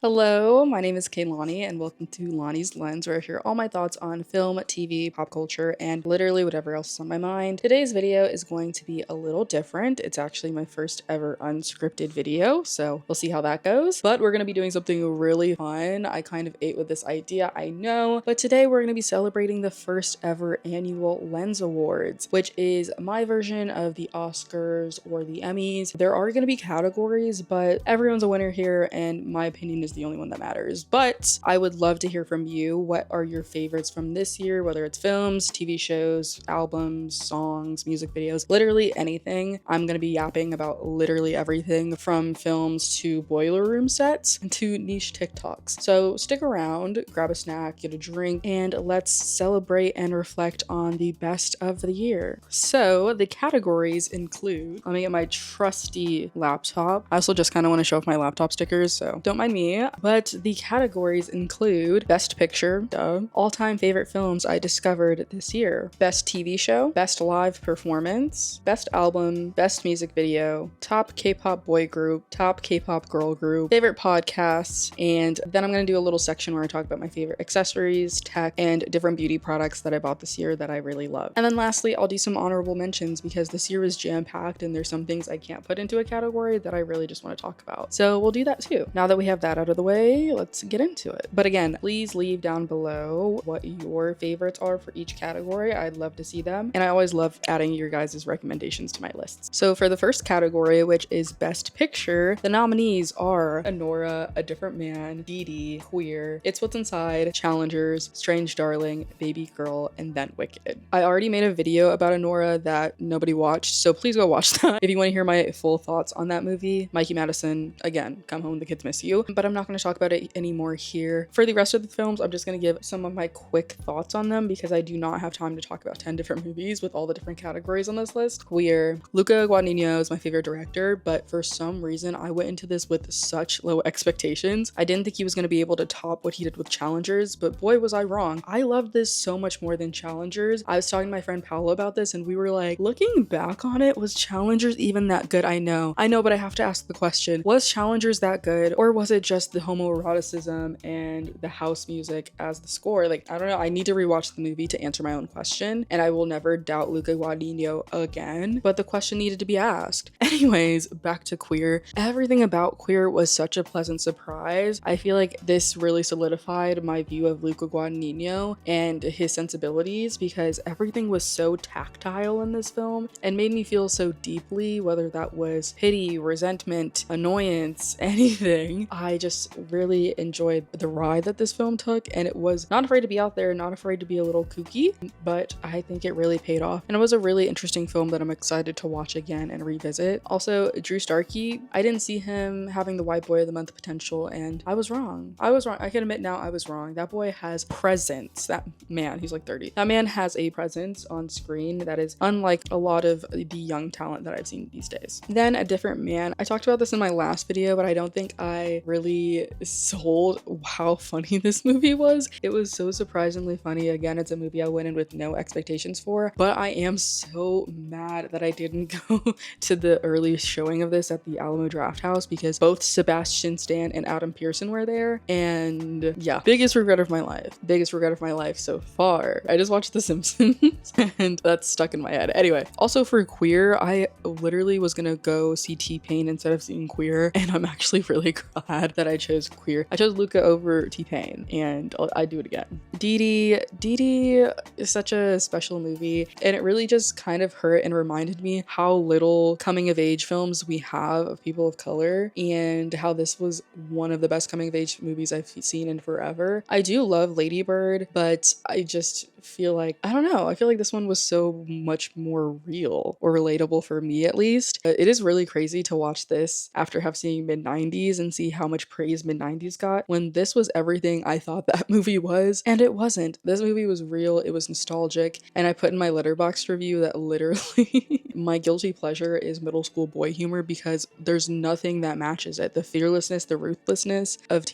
Hello, my name is Lani, and welcome to Lani's Lens, where I share all my thoughts on film, TV, pop culture, and literally whatever else is on my mind. Today's video is going to be a little different. It's actually my first ever unscripted video, so we'll see how that goes. But we're going to be doing something really fun. I kind of ate with this idea, I know, but today we're going to be celebrating the first ever annual Lens Awards, which is my version of the Oscars or the Emmys. There are going to be categories, but everyone's a winner here, and my opinion is the only one that matters. But I would love to hear from you. What are your favorites from this year, whether it's films, TV shows, albums, songs, music videos, literally anything. I'm going to be yapping about literally everything from films to boiler room sets to niche TikToks. So stick around, grab a snack, get a drink, and let's celebrate and reflect on the best of the year. So the categories include, let me get my trusty laptop. I also just kind of want to show off my laptop stickers, so don't mind me. But the categories include Best Picture, duh, all-time favorite films I discovered this year, Best TV Show, Best Live Performance, Best Album, Best Music Video, Top K-pop Boy Group, Top K-pop Girl Group, Favorite Podcasts, and then I'm going to do a little section where I talk about my favorite accessories, tech, and different beauty products that I bought this year that I really love. And then lastly, I'll do some honorable mentions because this year was jam-packed and there's some things I can't put into a category that I really just want to talk about. So we'll do that too. Now that we have that out of the way, let's get into it. But again, please leave down below what your favorites are for each category. I'd love to see them. And I always love adding your guys' recommendations to my lists. So for the first category, which is Best Picture, the nominees are Anora, A Different Man, Dee Dee, Queer, It's What's Inside, Challengers, Strange Darling, Baby Girl, and then Wicked. I already made a video about Anora that nobody watched, so please go watch that if you want to hear my full thoughts on that movie. Mikey Madison, again, come home, the kids miss you. But I'm not going to talk about it anymore here. For the rest of the films, I'm just going to give some of my quick thoughts on them because I do not have time to talk about 10 different movies with all the different categories on this list. Queer. Luca Guadagnino is my favorite director, but for some reason, I went into this with such low expectations. I didn't think he was going to be able to top what he did with Challengers, but boy, was I wrong. I loved this so much more than Challengers. I was talking to my friend Paolo about this, and we were like, looking back on it, was Challengers even that good? I know, but I have to ask the question, was Challengers that good, or was it just the homoeroticism and the house music as the score? Like, I don't know. I need to rewatch the movie to answer my own question, and I will never doubt Luca Guadagnino again, but the question needed to be asked. Anyways, back to Queer. Everything about Queer was such a pleasant surprise. I feel like this really solidified my view of Luca Guadagnino and his sensibilities because everything was so tactile in this film and made me feel so deeply, whether that was pity, resentment, annoyance, anything. I just really enjoyed the ride that this film took, and it was not afraid to be out there, not afraid to be a little kooky, but I think it really paid off. And it was a really interesting film that I'm excited to watch again and revisit. Also, Drew Starkey, I didn't see him having the White Boy of the Month potential, and I was wrong. I can admit now I was wrong. That boy has presence. That man, he's like 30. That man has a presence on screen that is unlike a lot of the young talent that I've seen these days. Then A Different Man. I talked about this in my last video, but I don't think I really sold how funny this movie was. It was so surprisingly funny. Again, it's a movie I went in with no expectations for, but I am so mad that I didn't go to the early showing of this at the Alamo Draft House because both Sebastian Stan and Adam Pearson were there, and yeah, biggest regret of my life so far. I just watched The Simpsons and that's stuck in my head. Anyway, also for Queer, I literally was gonna go see T-Pain instead of seeing Queer, and I'm actually really glad that I chose Queer. I chose Luca over T-Pain, and I'd do it again. Dee Dee is such a special movie, and it really just kind of hurt and reminded me how little coming of age films we have of people of color, and how this was one of the best coming of age movies I've seen in forever. I do love Lady Bird, but I just feel like, I don't know, I feel like this one was so much more real or relatable for me at least. It is really crazy to watch this after have seen mid-90s and see how much praise mid-90s got when this was everything I thought that movie was, and it wasn't. This movie was real, it was nostalgic, and I put in my Letterboxd review that literally my guilty pleasure is middle school boy humor because there's nothing that matches it. The fearlessness, the ruthlessness of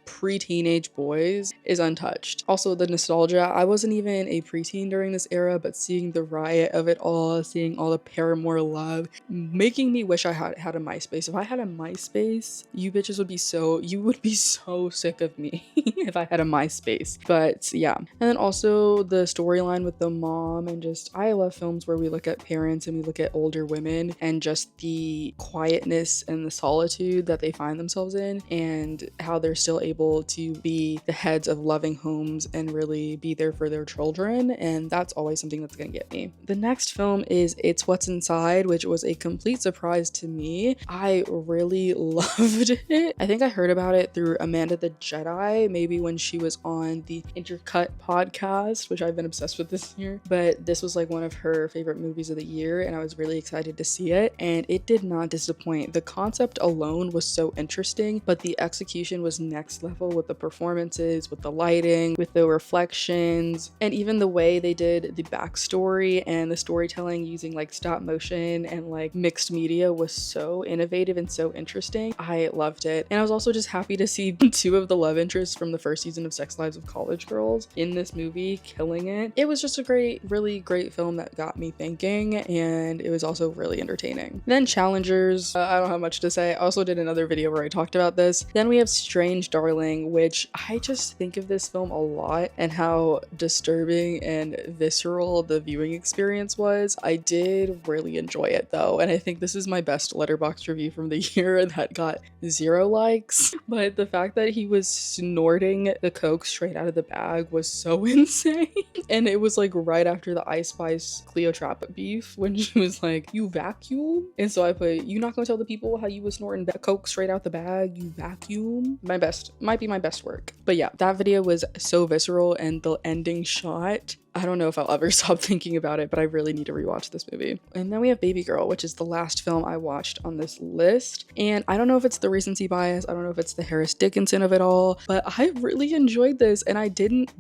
pre-teenage boys is untouched. Also the nostalgia. I wasn't even a preteen during this era, but seeing the riot of it all, seeing all the Paramore love, making me wish I had a MySpace. If I had a MySpace, you bitches would be so so you would be so sick of me if I had a MySpace. But yeah. And then also the storyline with the mom, and just, I love films where we look at parents and we look at older women and just the quietness and the solitude that they find themselves in, and how they're still able to be the heads of loving homes and really be there for their children. And that's always something that's gonna get me. The next film is It's What's Inside, which was a complete surprise to me. I really loved it. I think I heard about it through Amanda the Jedi, maybe when she was on the Intercut podcast, which I've been obsessed with this year. But this was like one of her favorite movies of the year, and I was really excited to see it, and it did not disappoint. The concept alone was so interesting, but the execution was next level with the performances, with the lighting, with the reflections, and even the way they did the backstory and the storytelling using like stop motion and like mixed media was so innovative and so interesting. I loved it. And I was also just happy to see two of the love interests from the first season of Sex Lives of College Girls in this movie killing it. It was just a really great film that got me thinking, and it was also really entertaining. Then Challengers, I don't have much to say. I also did another video where I talked about this. Then we have Strange Darling, which I just think of this film a lot and how disturbing and visceral the viewing experience was. I did really enjoy it though, and I think this is my best Letterboxd review from the year that got 0 likes. But the fact that he was snorting the coke straight out of the bag was so insane. And it was like right after the Ice Spice Cleotrap beef when she was like, "You vacuum?" And so I put, "You not gonna tell the people how you was snorting coke straight out the bag, you vacuum?" Might be my best work. But yeah, that video was so visceral, and the ending shot, I don't know if I'll ever stop thinking about it, but I really need to rewatch this movie. And then we have Baby Girl, which is the last film I watched on this list. And I don't know if it's the recency bias, I don't know if it's the Harris Dickinson of it all, but I really enjoyed this, and I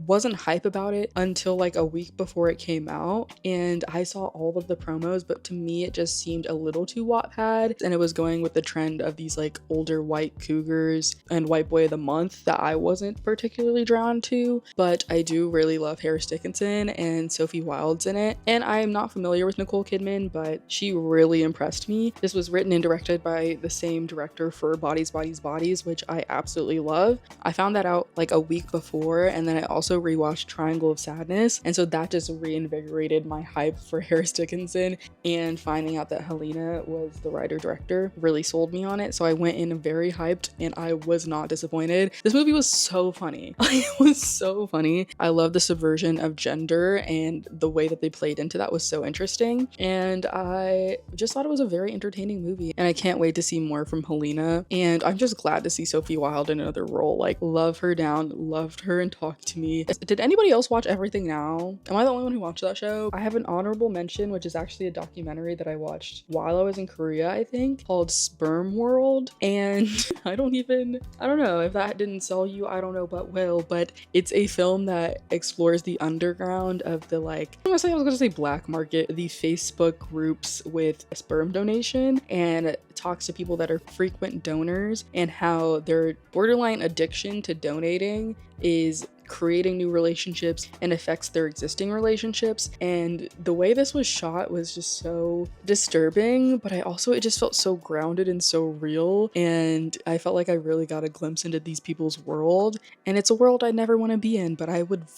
wasn't hype about it until like a week before it came out. And I saw all of the promos, but to me it just seemed a little too Wattpad, and it was going with the trend of these like older white cougars and white boy of the month that I wasn't particularly drawn to. But I do really love Harris Dickinson, and Sophie Wilde's in it. And I'm not familiar with Nicole Kidman, but she really impressed me. This was written and directed by the same director for Bodies, Bodies, Bodies, which I absolutely love. I found that out like a week before, and then I also rewatched Triangle of Sadness, and so that just reinvigorated my hype for Harris Dickinson, and finding out that Helena was the writer-director really sold me on it. So I went in very hyped, and I was not disappointed. This movie was so funny. It was so funny. I love the subversion of gender, and the way that they played into that was so interesting, and I just thought it was a very entertaining movie, and I can't wait to see more from Helena. And I'm just glad to see Sophie Wilde in another role. Like, love her down, loved her and Talk to Me. Did anybody else watch Everything Now? Am I the only one who watched that show? I have an honorable mention, which is actually a documentary that I watched while I was in Korea, I think, called Sperm World. And I don't know if that didn't sell you, I don't know what will, but it's a film that explores the underground of the, like, I was gonna say black market, the Facebook groups with sperm donation, and talks to people that are frequent donors and how their borderline addiction to donating is creating new relationships and affects their existing relationships. And the way this was shot was just so disturbing, but it just felt so grounded and so real, and I felt like I really got a glimpse into these people's world. And it's a world I never want to be in, but I would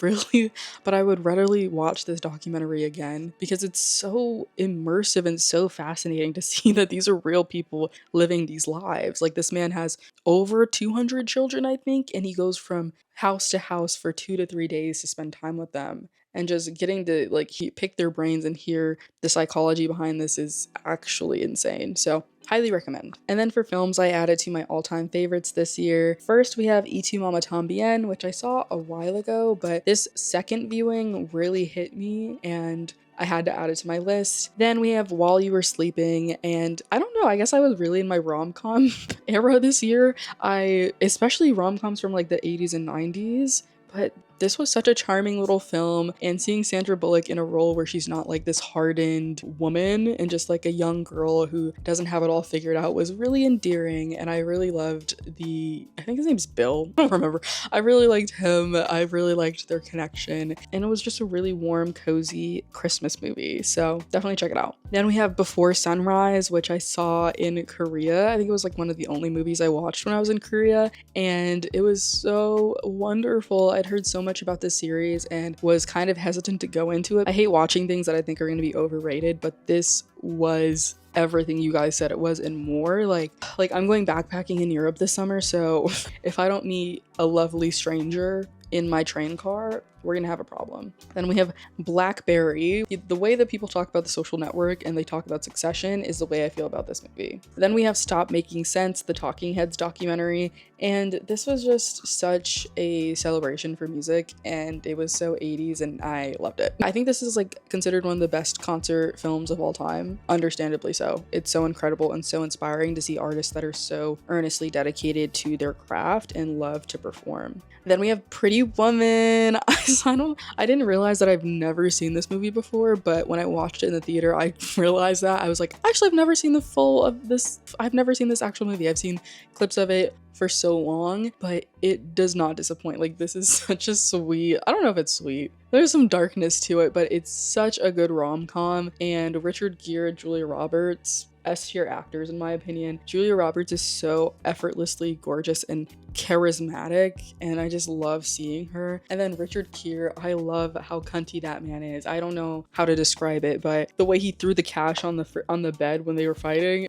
readily watch this documentary again, because it's so immersive and so fascinating to see that these are real people living these lives. Like, this man has over 200 children, I think, and he goes from house to house for 2 to 3 days to spend time with them, and just getting to like pick their brains and hear the psychology behind this is actually insane. So highly recommend. And then for films I added to my all-time favorites this year, first we have Y Tu Mama Tambien, which I saw a while ago, but this second viewing really hit me, and I had to add it to my list. Then we have While You Were Sleeping, and I don't know, I guess I was really in my rom-com era this year. Especially rom-coms from like the 80s and 90s, but this was such a charming little film, and seeing Sandra Bullock in a role where she's not like this hardened woman and just like a young girl who doesn't have it all figured out was really endearing. And I really loved I think his name's Bill, I don't remember. I really liked him. I really liked their connection, and it was just a really warm, cozy Christmas movie, so definitely check it out. Then we have Before Sunrise, which I saw in Korea. I think it was like one of the only movies I watched when I was in Korea, and it was so wonderful. I'd heard so much about this series and was kind of hesitant to go into it. I hate watching things that I think are going to be overrated, but this was everything you guys said it was and more. Like I'm going backpacking in Europe this summer, so if I don't meet a lovely stranger in my train car, we're gonna have a problem. Then we have Blackberry. The way that people talk about The Social Network and they talk about Succession is the way I feel about this movie. Then we have Stop Making Sense, the Talking Heads documentary, and this was just such a celebration for music, and it was so 80s and I loved it. I think this is like considered one of the best concert films of all time, understandably so. It's so incredible and so inspiring to see artists that are so earnestly dedicated to their craft and love to perform. Then we have Pretty Woman. I didn't realize that I've never seen this movie before, but when I watched it in the theater, I realized that. I was like, actually, I've never seen I've never seen this actual movie. I've seen clips of it for so long, but it does not disappoint. Like, this is such a sweet, I don't know if it's sweet, there's some darkness to it, but it's such a good rom-com. And Richard Gere, Julia Roberts, S-tier actors in my opinion. Julia Roberts is so effortlessly gorgeous and charismatic, and I just love seeing her. And then Richard Gere, I love how cunty that man is. I don't know how to describe it, but the way he threw the cash on the bed when they were fighting,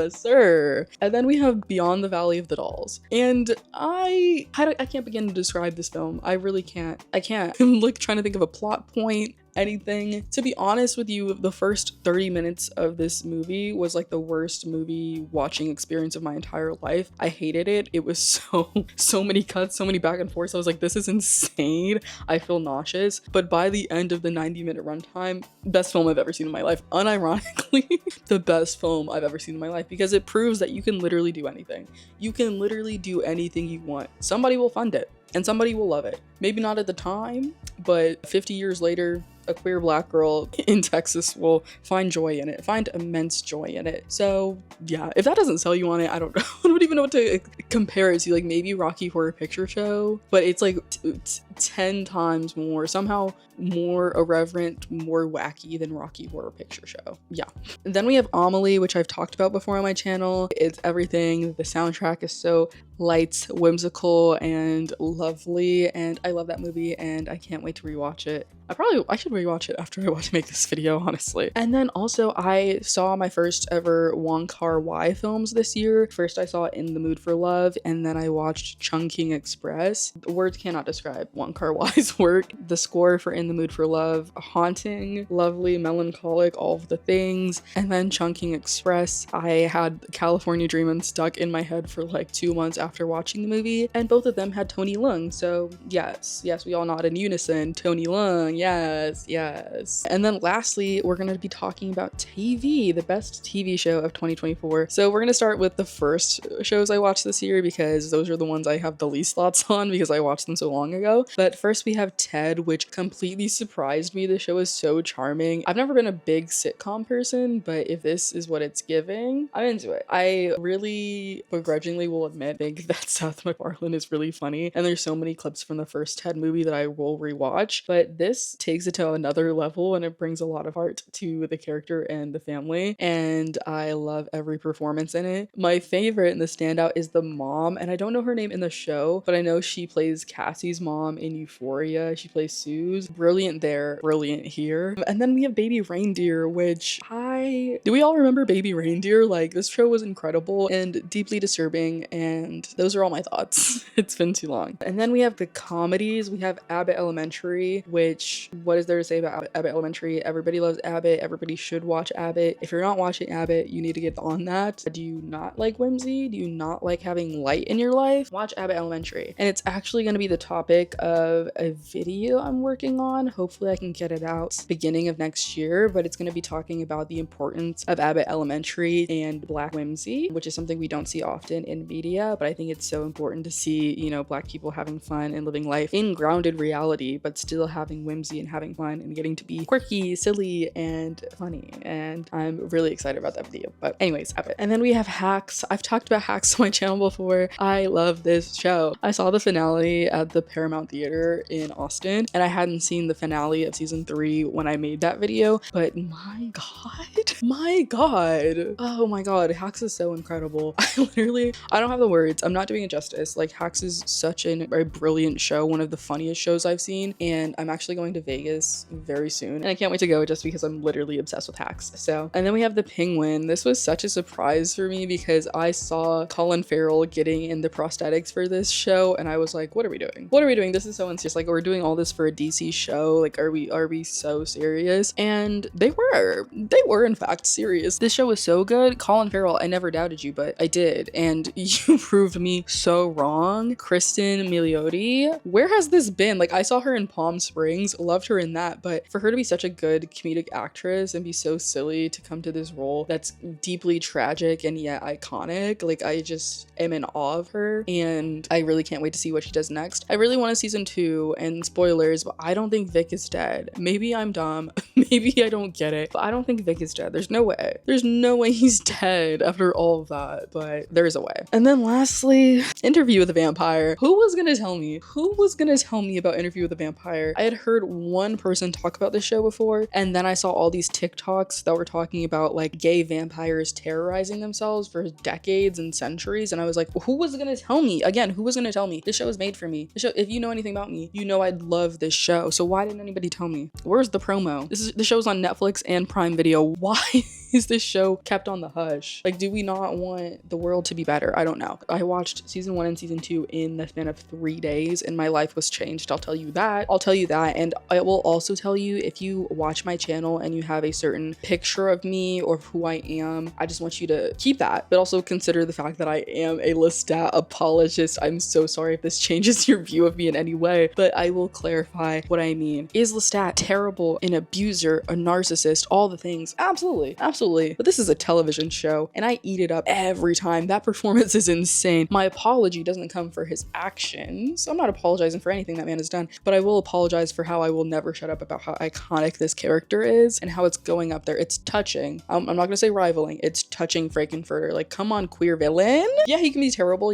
sir. And then we have Beyond the Valley of the Dolls, and I can't begin to describe this film. I really can't. I'm like trying to think of a plot point, anything. To be honest with you, the first 30 minutes of this movie was like the worst movie watching experience of my entire life. I hated it. It was so many cuts, so many back and forth. I was like, this is insane. I feel nauseous. But by the end of the 90-minute runtime, best film I've ever seen in my life. Unironically, the best film I've ever seen in my life, because it proves that you can literally do anything. You can literally do anything you want. Somebody will fund it and somebody will love it. Maybe not at the time, but 50 years later, a queer Black girl in Texas will find joy in it, find immense joy in it. So yeah, if that doesn't sell you on it, I don't know. I don't even know what to compare it to. Like maybe Rocky Horror Picture Show, but it's like 10 times more, somehow more irreverent, more wacky than Rocky Horror Picture Show. Yeah. And then we have Amelie, which I've talked about before on my channel. It's everything. The soundtrack is so light, whimsical, and lovely, and I love that movie, and I can't wait to rewatch it. I should rewatch it after I make this video, honestly. And then also I saw my first ever Wong Kar-wai films this year. First I saw In the Mood for Love, and then I watched Chungking Express. Words cannot describe Wong Kar-wai's work. The score for In the Mood for Love, haunting, lovely, melancholic, all of the things. And then Chungking Express, I had California Dreamin' stuck in my head for like 2 months after watching the movie, and both of them had Tony Leung. So yes, we all nod in unison. Tony Leung, yes. And then lastly, we're going to be talking about TV, the best TV show of 2024. So we're going to start with the first shows I watched this year, because those are the ones I have the least thoughts on because I watched them so long ago. But first we have Ted, which completely surprised me. The show is so charming. I've never been a big sitcom person, but if this is what it's giving, I'm into it. I really begrudgingly will admit, I think that Seth MacFarlane is really funny, and there's so many clips from the first Ted movie that I will rewatch, but this takes it to another level, and it brings a lot of heart to the character and the family, and I love every performance in it. My favorite and the standout is the mom, and I don't know her name in the show, but I know she plays Cassie's mom in Euphoria. She plays Sue's. Brilliant there, brilliant here. And then we have Baby Reindeer, which do we all remember Baby Reindeer? Like, this show was incredible and deeply disturbing, and those are all my thoughts. It's been too long. And then we have the comedies. We have Abbott Elementary, which much. What is there to say about Abbott Elementary? Everybody loves Abbott. Everybody should watch Abbott. If you're not watching Abbott, you need to get on that. Do you not like whimsy? Do you not like having light in your life? Watch Abbott Elementary. And it's actually going to be the topic of a video I'm working on. Hopefully I can get it out beginning of next year, but it's going to be talking about the importance of Abbott Elementary and Black whimsy, which is something we don't see often in media, but I think it's so important to see, you know, Black people having fun and living life in grounded reality, but still having whimsy and having fun and getting to be quirky, silly, and funny. And I'm really excited about that video. But anyways, Abbott. And then we have Hacks. I've talked about Hacks on my channel before. I love this show. I saw the finale at the Paramount Theater in Austin, and I hadn't seen the finale of season 3 when I made that video, but my god, oh my god, Hacks is so incredible. I don't have the words. I'm not doing it justice. Like, Hacks is such a brilliant show, one of the funniest shows I've seen, and I'm actually going to Vegas very soon, and I can't wait to go just because I'm literally obsessed with Hacks. So, and then we have The Penguin. This was such a surprise for me because I saw Colin Farrell getting in the prosthetics for this show, and I was like, what are we doing? What are we doing? This is so insane. Like, we're doing all this for a DC show. Like, are we so serious? And they were in fact serious. This show was so good. Colin Farrell, I never doubted you, but I did, and you proved me so wrong. Kristen Milioti, where has this been? Like, I saw her in Palm Springs, loved her in that, but for her to be such a good comedic actress and be so silly to come to this role that's deeply tragic and yet iconic, like, I just am in awe of her, and I really can't wait to see what she does next. I really want a season 2, and spoilers, but I don't think Vic is dead. Maybe I'm dumb, maybe I don't get it, but I don't think Vic is dead. There's no way he's dead after all of that, but there is a way. And then lastly, Interview with a Vampire. Who was gonna tell me about Interview with a Vampire? I had heard one person talk about this show before, and then I saw all these TikToks that were talking about like gay vampires terrorizing themselves for decades and centuries, and I was like, who was gonna tell me? Again, who was gonna tell me? This show is made for me. This show, if you know anything about me, you know I'd love this show, so why didn't anybody tell me? Where's the promo? The show's on Netflix and Prime Video. Why is this show kept on the hush? Like, do we not want the world to be better? I don't know. I watched season 1 and season 2 in the span of 3 days, and my life was changed. I'll tell you that. And I will also tell you, if you watch my channel and you have a certain picture of me or of who I am, I just want you to keep that, but also consider the fact that I am a Lestat apologist. I'm so sorry if this changes your view of me in any way, but I will clarify what I mean. Is Lestat terrible, an abuser, a narcissist, all the things? Absolutely. But this is a television show, and I eat it up every time. That performance is insane. My apology doesn't come for his actions. I'm not apologizing for anything that man has done, but I will apologize for how I will never shut up about how iconic this character is and how it's going up there. It's touching. I'm not gonna say rivaling. It's touching Frankenfurter. Like, come on, queer villain. Yeah, he can be terrible.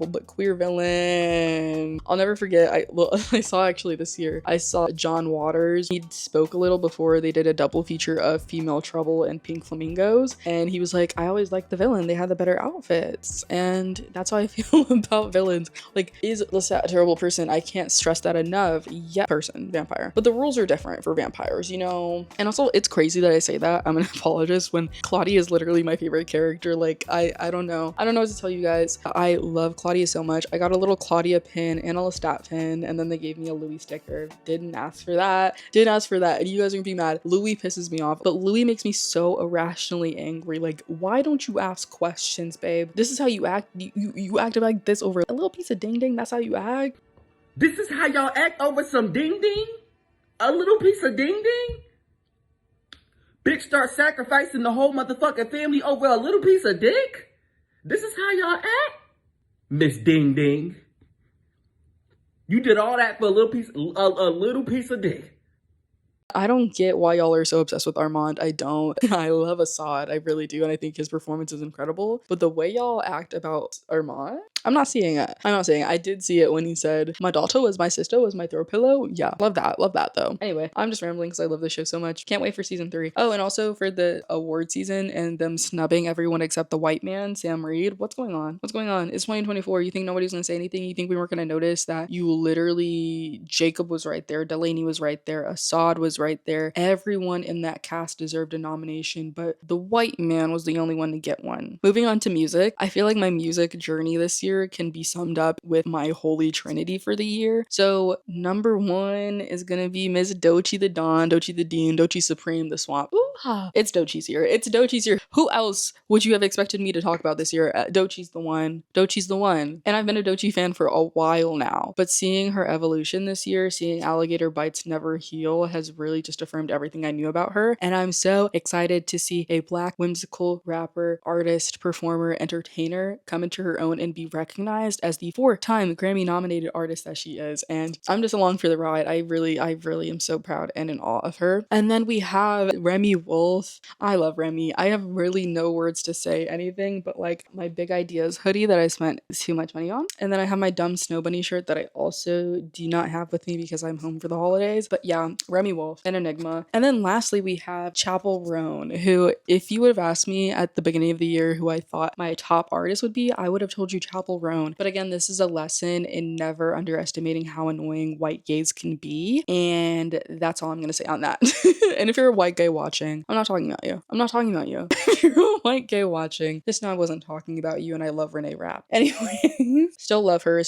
But queer villain. I'll never forget. I saw actually this year. I saw John Waters. He spoke a little before they did a double feature of Female Trouble and Pink Flamingos, and he was like, I always liked the villain. They had the better outfits, and that's how I feel about villains. Like, is Lestat a terrible person? I can't stress that enough. Yeah, person, vampire. But the rules are different for vampires, you know? And also, it's crazy that I say that. I'm an apologist when Claudia is literally my favorite character. Like, I don't know. I don't know what to tell you guys. I love Claudia so much. I got a little Claudia pin and a Lestat pin, and then they gave me a Louis sticker. Didn't ask for that. And you guys are gonna be mad. Louis pisses me off, but Louis makes me so irrationally angry. Like, why don't you ask questions, babe? This is how you act. You acted like this over a little piece of ding ding. That's how you act. This is how y'all act over some ding ding? A little piece of ding ding? Bitch start sacrificing the whole motherfucking family over a little piece of dick? This is how y'all act? Miss Ding Ding. You did all that for a little piece of dick. I don't get why y'all are so obsessed with Armand. I don't. I love Assad. I really do. And I think his performance is incredible. But the way y'all act about Armand, I'm not seeing it. I did see it when he said, my daughter was my sister, was my throw pillow. Yeah, love that though. Anyway, I'm just rambling because I love this show so much. Can't wait for season 3. Oh, and also for the award season and them snubbing everyone except the white man, Sam Reed. What's going on? It's 2024. You think nobody's gonna say anything? You think we weren't gonna notice that Jacob was right there, Delaney was right there, Assad was right there. Everyone in that cast deserved a nomination, but the white man was the only one to get one. Moving on to music, I feel like my music journey this year year can be summed up with my holy trinity for the year. So number one is gonna be Miss Dochi the Don, Dochi the Dean, Dochi Supreme, the Swamp. Ooh, it's Dochi's year. It's Dochi's year. Who else would you have expected me to talk about this year? Dochi's the one. Dochi's the one. And I've been a Dochi fan for a while now. But seeing her evolution this year, seeing Alligator Bites Never Heal has really just affirmed everything I knew about her. And I'm so excited to see a Black whimsical rapper, artist, performer, entertainer come into her own and be recognized as the 4-time Grammy nominated artist that she is. And I'm just along for the ride. I really am so proud and in awe of her. And then we have Remy Wolf. I love Remy. I have really no words to say anything but like my Big Ideas hoodie that I spent too much money on. And then I have my dumb Snow Bunny shirt that I also do not have with me because I'm home for the holidays. But yeah, Remy Wolf and Enigma. And then lastly, we have Chapel Roan, who, if you would have asked me at the beginning of the year who I thought my top artist would be, I would have told you Chapel Roan. But again, this is a lesson in never underestimating how annoying white gays can be. And that's all I'm going to say on that. And if you're a white gay watching, I'm not talking about you. I'm not talking about you. If you're a white gay watching, just know I wasn't talking about you, and I love Renee Rapp. Anyway, still love her,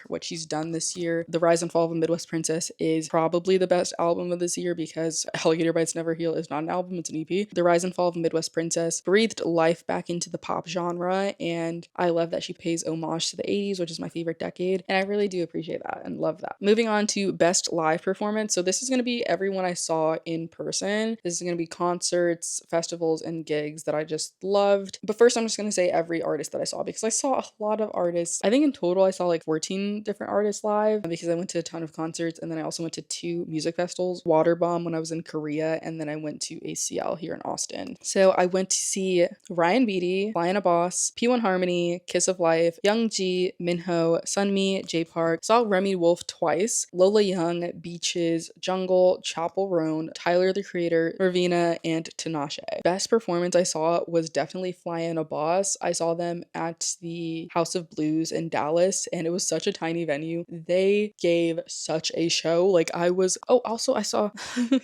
what she's done this year. The Rise and Fall of a Midwest Princess is probably the best album of this year because Alligator Bites Never Heal is not an album, it's an EP. The Rise and Fall of a Midwest Princess breathed life back into the pop genre, and I love that she pays homage to the 80s, which is my favorite decade, and I really do appreciate that and love that. Moving on to Best Live Performance. So this is going to be everyone I saw in person. This is going to be concerts, festivals, and gigs that I just loved. But first, I'm just going to say every artist that I saw because I saw a lot of artists. I think in total, I saw like 14 different artists live because I went to a ton of concerts, and then I also went to 2 music festivals, Waterbomb when I was in Korea, and then I went to ACL here in Austin. So I went to see Ryan Beatty, Liana Boss, P1 Harmony, Kiss of Life, Young G, Minho, Sunmi, J Park, saw Remy Wolf twice, Lola Young, Beaches, Jungle, Chapel Roan, Tyler the Creator, Ravina, and Tinashe. Best performance I saw was definitely Fly and a Boss. I saw them at the House of Blues in Dallas, and it was such a tiny venue. They gave such a show. Like also I saw,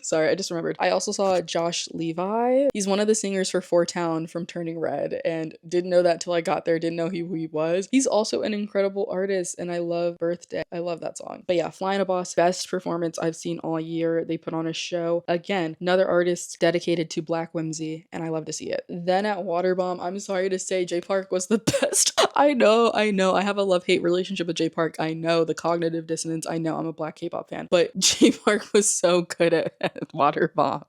sorry, I just remembered. I also saw Josh Levi. He's one of the singers for Four Town from Turning Red, and didn't know that till I got there, didn't know who he was. He's also an incredible artist, and I love Birthday. I love that song. But yeah, Fly and a Boss, best performance I've seen all year. They put on a show. Again, another artist dedicated to Black whimsy, and I love to see it. Then at Waterbomb, I'm sorry to say J Park was the best. I know. I have a love-hate relationship with J Park. I know the cognitive dissonance. I know I'm a Black K-pop fan, but J Park was so good at Waterbomb.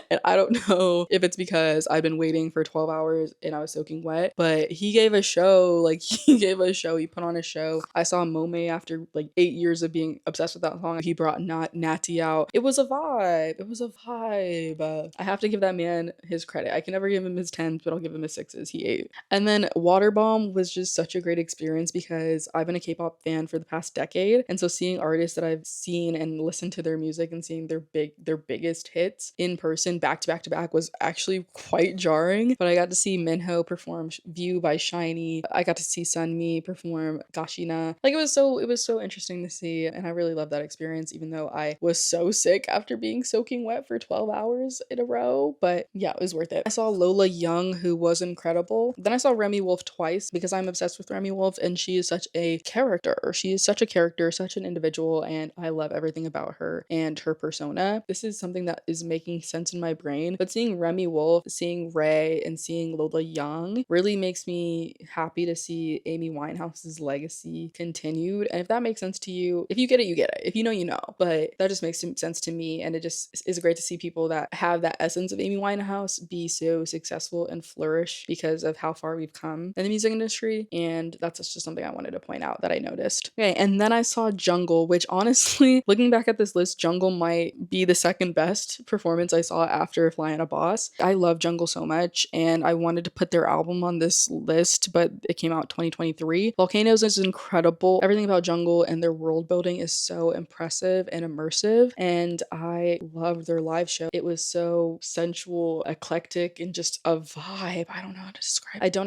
And I don't know if it's because I've been waiting for 12 hours and I was soaking wet, but he gave a show. Like, he gave a show. He put on a show. I saw Mome after like 8 years of being obsessed with that song. He brought Natty out. It was a vibe. It was a vibe. I have to give that man his credit. I can never give him his 10s, but I'll give him his 6s. He ate. And then Waterbomb was just such a great experience because I've been a K-pop fan for the past decade. And so seeing artists that I've seen and listened to their music and seeing their biggest hits in person back to back to back was actually quite jarring. But I got to see Minho perform View by Shiny. I got to see Sunmi perform Gashina. Like, it was so interesting to see, and I really loved that experience, even though I was so sick after being soaking wet for 12 hours in a row. But yeah, it was worth it. I saw Lola Young, who was incredible. Then I saw Remy Wolf twice because I'm obsessed with Remy Wolf, and she is such a character. She is such a character, such an individual, and I love everything about her and her persona. This is something that is making sense in my brain, but seeing Remy Wolf, seeing Ray, and seeing Lola Young really makes me happy to see Amy Winehouse's legacy continued. And if that makes sense to you, if you get it, you get it. If you know, you know. But that just makes sense to me, and it just is great to see people that have that essence of Amy Winehouse be so successful and flourish because of how far we've come in the music industry. And that's just something I wanted to point out that I noticed. Okay, and then I saw Jungle, which honestly, looking back at this list, Jungle might be the second best performance I saw after Fly and a Boss. I love Jungle so much, and I wanted to put their album on this list, but it came out 2023. Volcanoes is incredible. Everything about Jungle and their world building is so impressive and immersive, and I loved their live show. It was so sensual, eclectic, and just a vibe. I don't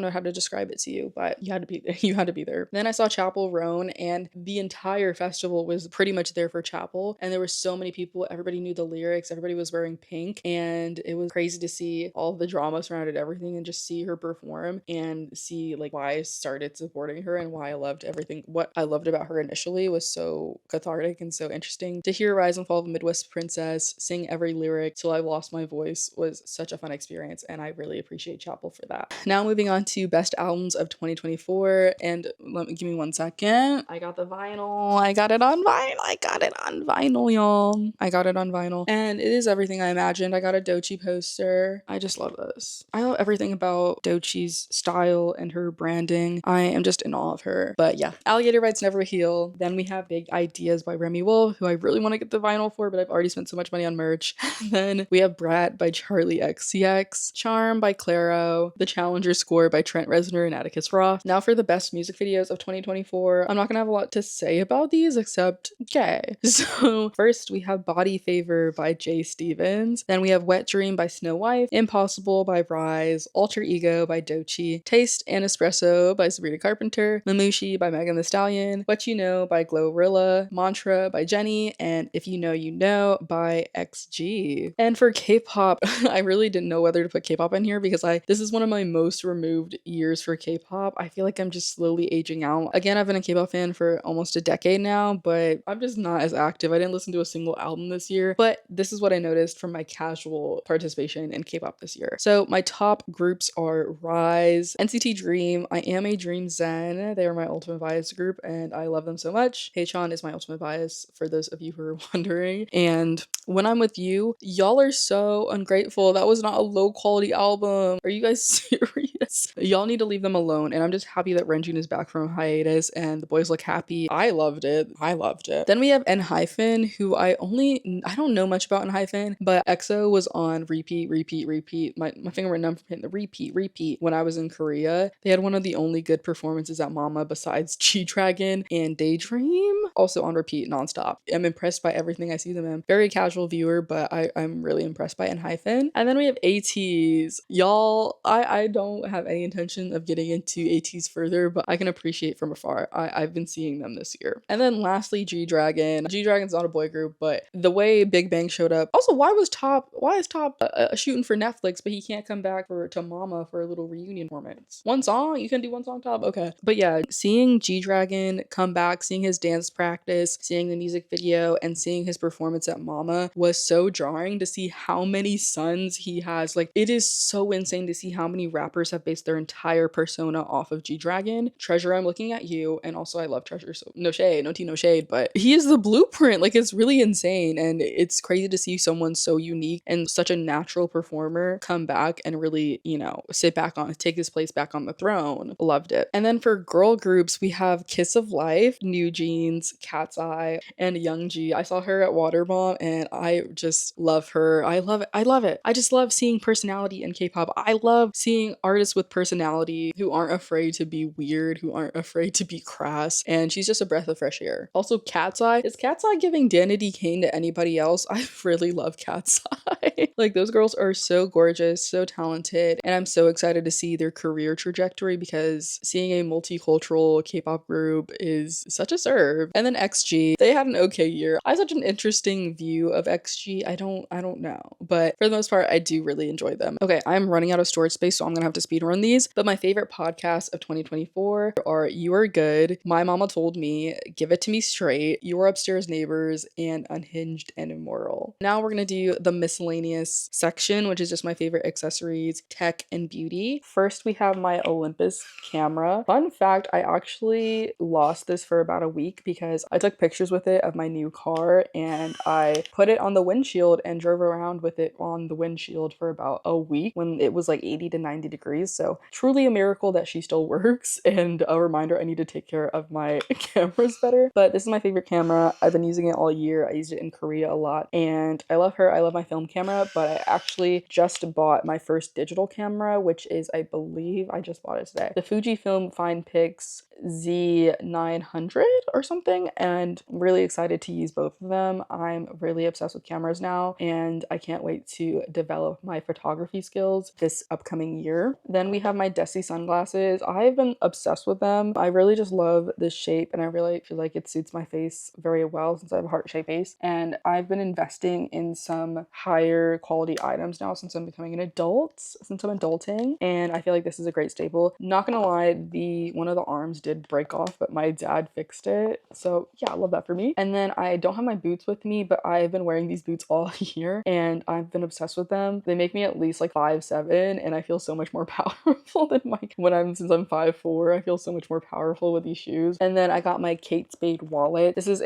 know how to describe it to you, but you had to be there. You had to be there. Then I saw Chapel Roan, and the entire festival was pretty much there for Chapel, and there were so many people. Everybody knew the lyrics. Everybody was wearing pink, and it was crazy to see all the drama surrounded everything and just see her perform and see like why I started supporting me her and why I loved everything. What I loved about her initially was so cathartic and so interesting. To hear Rise and Fall of a Midwest Princess, sing every lyric till I lost my voice was such a fun experience, and I really appreciate Chapel for that. Now moving on to best albums of 2024, and give me 1 second. I got the vinyl. I got it on vinyl. I got it on vinyl, y'all. I got it on vinyl, and it is everything I imagined. I got a Doechii poster. I just love this. I love everything about Doechii's style and her branding. I am just in awe of her. But yeah, Alligator Bites Never Heal. Then we have Big Ideas by Remy Wolf, who I really want to get the vinyl for, but I've already spent so much money on merch. Then we have Brat by Charlie XCX, Charm by Claro, The Challenger Score by Trent Reznor and Atticus Ross. Now for the best music videos of 2024. I'm not gonna have a lot to say about these except okay. So first we have Body Favor by Jay Stevens. Then we have Wet Dream by Snow White, Impossible by Rise, Alter Ego by Doechii, Taste and Espresso by Sabrina Carpenter, Mamushi by Megan Thee Stallion, What You Know by Glorilla, Mantra by Jenny, and If You Know You Know by XG. And for K-pop, I really didn't know whether to put K-pop in here because this is one of my most removed years for K-pop. I feel like I'm just slowly aging out. Again, I've been a K-pop fan for almost a decade now, but I'm just not as active. I didn't listen to a single album this year, but this is what I noticed from my casual participation in K-pop this year. So my top groups are Rise, NCT Dream, I Am a Dream Zen. They are my ultimate bias group and I love them so much. Haechan is my ultimate bias for those of you who are wondering. And When I'm With You, y'all are so ungrateful. That was not a low quality album. Are you guys serious? Y'all need to leave them alone. And I'm just happy that Renjun is back from hiatus and the boys look happy. I loved it. I loved it. Then we have N-Hyphen, who I don't know much about N-Hyphen, but EXO was on repeat. My finger went numb from hitting the repeat when I was in Korea. They had one of the only good performances at Mama besides G-Dragon and Daydream, also on repeat nonstop. I'm impressed by everything I see them in. Very casual viewer, but I'm really impressed by N-Hyphen. And then we have ATEEZ. Y'all, I don't have any intention of getting into ATEEZ further, but I can appreciate from afar. I've been seeing them this year. And then lastly, G-Dragon. G-Dragon's not a boy group, but the way Big Bang showed up. Also, why is Top shooting for Netflix, but he can't come back to Mama for a little reunion performance? One song? You can do one song, Top? Okay. But yeah, seeing G-Dragon come back, seeing his dance practice, seeing the music video, and seeing his performance at Mama was so jarring to see how many sons he has. Like, it is so insane to see how many rappers have based their entire persona off of G-Dragon. Treasure, I'm looking at you, and also I love Treasure, so no shade, no tea, no shade, but he is the blueprint. Like, it's really insane, and it's crazy to see someone so unique and such a natural performer come back and really, take his place back on the throne. Loved it. And then for girl groups, we have Kiss of Life, New Jeans, Cat's Eye, and Youngji. I saw her at Waterbomb and I just love her. I love it. I love it. I just love seeing personality in K-pop. I love seeing artists with personality who aren't afraid to be weird, who aren't afraid to be crass, and she's just a breath of fresh air. Also, Cat's Eye. Is Cat's Eye giving Danity Kane to anybody else? I really love Cat's Eye. Like, those girls are so gorgeous, so talented, and I'm so excited to see their career trajectory because seeing a multicultural K-pop group is such a serve. And then XG, they had an okay year. I have such an interesting view of XG. I don't know, but for the most part, I do really enjoy them. Okay, I'm running out of storage space, so I'm gonna have to speedrun these, but my favorite podcasts of 2024 are You Are Good, My Mama Told Me, Give It To Me Straight, Your Upstairs Neighbors, and Unhinged and Immoral. Now we're gonna do the miscellaneous section, which is just my favorite accessories, tech, and beauty. First, we have my Olympus camera. Fun fact, I actually lost this for about a week because I took pictures with it of my new car and I put it on the windshield and drove around with it on the windshield for about a week when it was like 80 to 90 degrees. So truly a miracle that she still works, and a reminder I need to take care of my cameras better. But this is my favorite camera. I've been using it all year. I used it in Korea a lot and I love her. I love my film camera, but I actually just bought my first digital camera, which is, I believe I just bought it today, the Fujifilm FinePix Z900 or something, and I'm really excited to use both of them. I'm really obsessed with cameras now and I can't wait to develop my photography skills this upcoming year. Then we have my Desi sunglasses. I've been obsessed with them. I really just love this shape and I really feel like it suits my face very well since I have a heart-shaped face, and I've been investing in some higher quality items now since I'm becoming an adult, since I'm adulting, and I feel like this is a great staple. Not gonna lie, the one of the arms did break off, but my dad fixed it. So yeah, I love that for me. And then I don't have my boots with me, but I've been wearing these boots all year and I've been obsessed with them. They make me at least like 5'7", and I feel so much more powerful than like since I'm 5'4". I feel so much more powerful with these shoes. And then I got my Kate Spade wallet. This is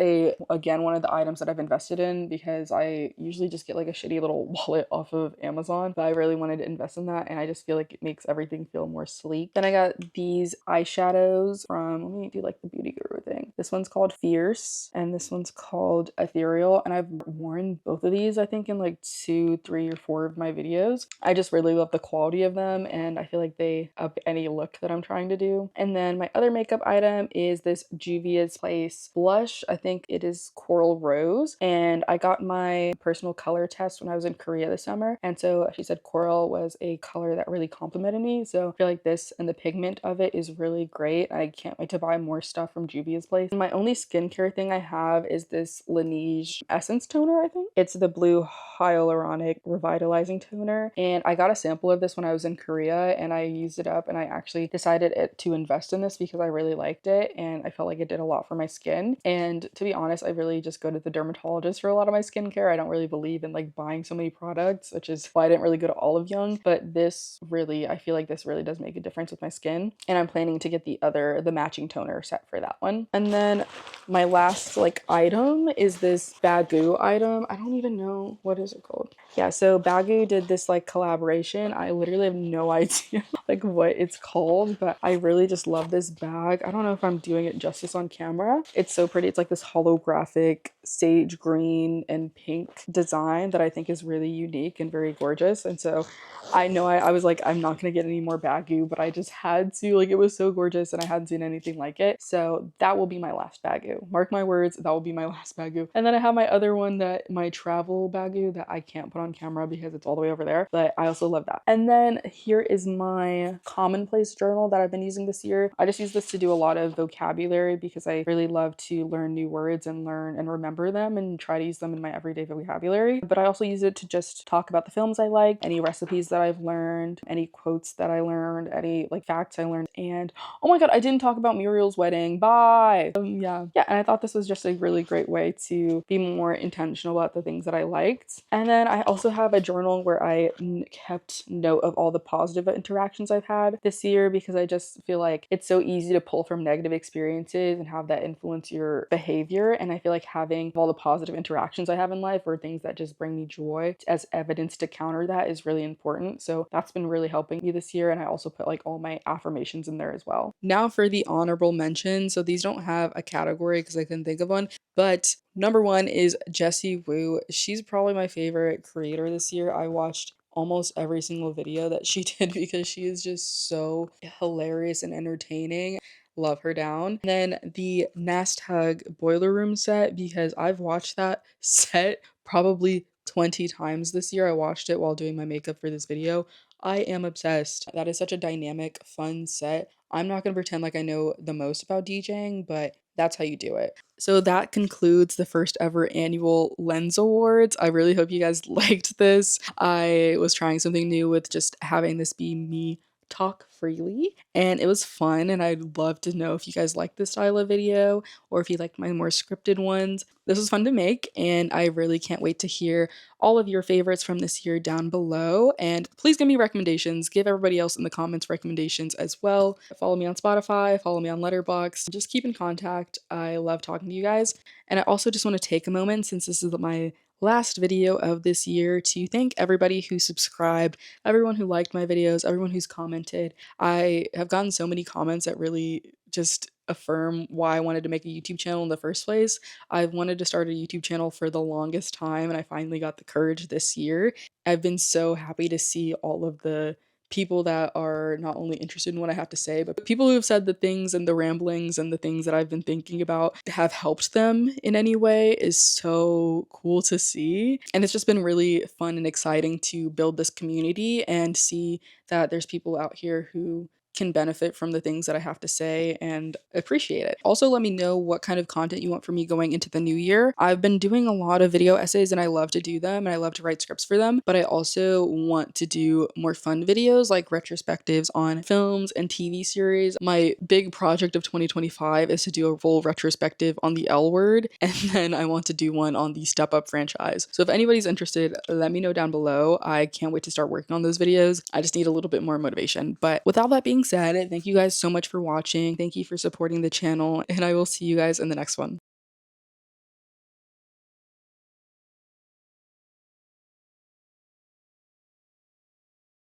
again one of the items that I've invested in because I usually just get like a shitty little wallet off of Amazon, but I really wanted to invest in that, and I just feel like it makes everything feel more sleek. Then I got these eyeshadows from, let me do like the Beauty Guru thing. This one's called Fierce and this one's called Ethereal, and I've worn both of these I think in like 2, 3, or 4 of my videos. I just really love the quality of them and I feel like they up any look that I'm trying to do. And then my other makeup item is this Juvia's Place blush. I think it is Coral Rose, and I got my personal color test when I was in Korea this summer, and so she said coral was a color that really complimented me, so I feel like this and the pigment of it is really great. I can't wait to buy more stuff from Juvia's Place. And my only skincare thing I have is this Laneige essence toner. I think it's the blue hyaluronic revitalizing toner, and I got a sample of this when I was in Korea and I used it up, and I actually decided to invest in this because I really liked it and I felt like it did a lot for my skin. And to be honest, I really just go to the dermatologist for a lot of my skincare. I don't really believe in like buying so many products, which is why I didn't really go to Olive Young, but this really, I feel like this really does make a difference with my skin, and I'm planning to get the matching toner set for that one. And then my last like item is this Bagu item. I don't even know, what is it called? Yeah, so Bagu did this like collaboration. I literally have no idea like what it's called, but I really just love this bag. I don't know if I'm doing it justice on camera. It's so pretty. It's like this holographic sage green and pink design that I think is really unique and very gorgeous. And so I know I was like, I'm not gonna get any more Bagu, but I just had to, like, it was so gorgeous and I hadn't seen anything like it. So that will be my last Bagu. Mark my words, that will be my last Bagu. And then I have my other one, that my travel Bagu that I can't put on camera because it's all the way over there, but I also love that. And then here is my commonplace journal that I've been using this year. I just use this to do a lot of vocabulary because I really love to learn new words and learn and remember them and try to use them in my everyday vocabulary. But I also use it to just talk about the films I like, any recipes that I've learned, any quotes that I learned, any like facts I learned. And oh my god, I didn't talk about Muriel's wedding. Bye. Yeah, and I thought this was just a really great way to be more intentional about the things that I liked. And then I also have a journal where I kept note of all the positive interactions I've had this year, because I just feel like it's so easy to pull from negative experiences and have that influence your behavior. And I feel like having all the positive interactions I have in life, or things that just bring me joy, as evidence to counter that is really important. So that's been really helping me this year. And I also put like all my affirmations in there as well. Now for the honorable mention. So these don't have a category because I couldn't think of one, but number one is Jessie Woo. She's probably my favorite creator this year. I watched almost every single video that she did because she is just so hilarious and entertaining. Love her down. And then the Nest Hug Boiler Room set, because I've watched that set probably 20 times this year. I watched it while doing my makeup for this video. I am obsessed. That is such a dynamic, fun set. I'm not gonna pretend like I know the most about DJing, but that's how you do it. So that concludes the first ever annual Lens Awards. I really hope you guys liked this. I was trying something new with just having this be me talk freely, and it was fun, and I'd love to know if you guys like this style of video or if you like my more scripted ones. This was fun to make, and I really can't wait to hear all of your favorites from this year down below. And please give me recommendations. Give everybody else in the comments recommendations as well. Follow me on Spotify, follow me on Letterboxd. Just keep in contact. I love talking to you guys. And I also just want to take a moment, since this is my last video of this year, to thank everybody who subscribed, everyone who liked my videos, everyone who's commented. I have gotten so many comments that really just affirm why I wanted to make a YouTube channel in the first place. I've wanted to start a YouTube channel for the longest time, and I finally got the courage this year. I've been so happy to see all of the people that are not only interested in what I have to say, but people who have said the things and the ramblings and the things that I've been thinking about have helped them in any way is so cool to see. And it's just been really fun and exciting to build this community and see that there's people out here who can benefit from the things that I have to say and appreciate it. Also, let me know what kind of content you want from me going into the new year. I've been doing a lot of video essays and I love to do them and I love to write scripts for them, but I also want to do more fun videos like retrospectives on films and TV series. My big project of 2025 is to do a full retrospective on the L Word, and then I want to do one on the Step Up franchise. So if anybody's interested, let me know down below. I can't wait to start working on those videos. I just need a little bit more motivation. But with all that being said, thank you guys so much for watching. Thank you for supporting the channel, and I will see you guys in the next one.